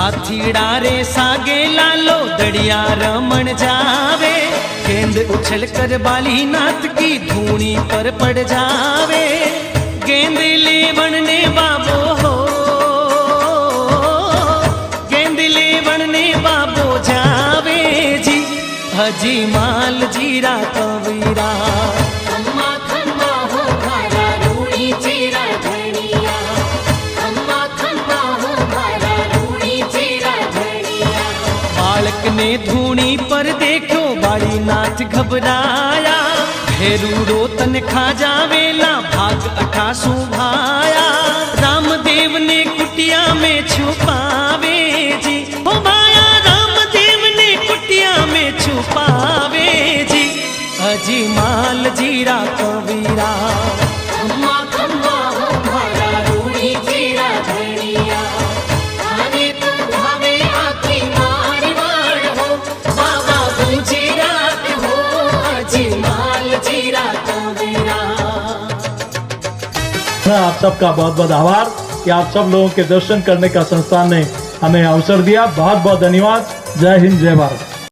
સાથીડા રે સાગે लालो दड़िया रमण जावे, गेंद उछल कर बाली नाथ की धूनी पर पड़ जावे। गेंद लेवण ने बाबो हो, गेंद लेवण ने बाबो जावे जी, हजी माल जीरा कवीरा। ने धूनी पर देखो बाड़ी नाथ घबराया, भेरू रोतन खा जावेला भाग 88 भाया। रामदेव ने कुटिया में छुपावे जी, ओ भाया रामदेव ने कुटिया में छुपावे जी, अजी माल जीरा कवीरा। आप सबका बहुत बहुत आभार कि आप सब लोगों के दर्शन करने का संस्थान ने हमें अवसर दिया। बहुत बहुत धन्यवाद। जय हिंद, जय भारत।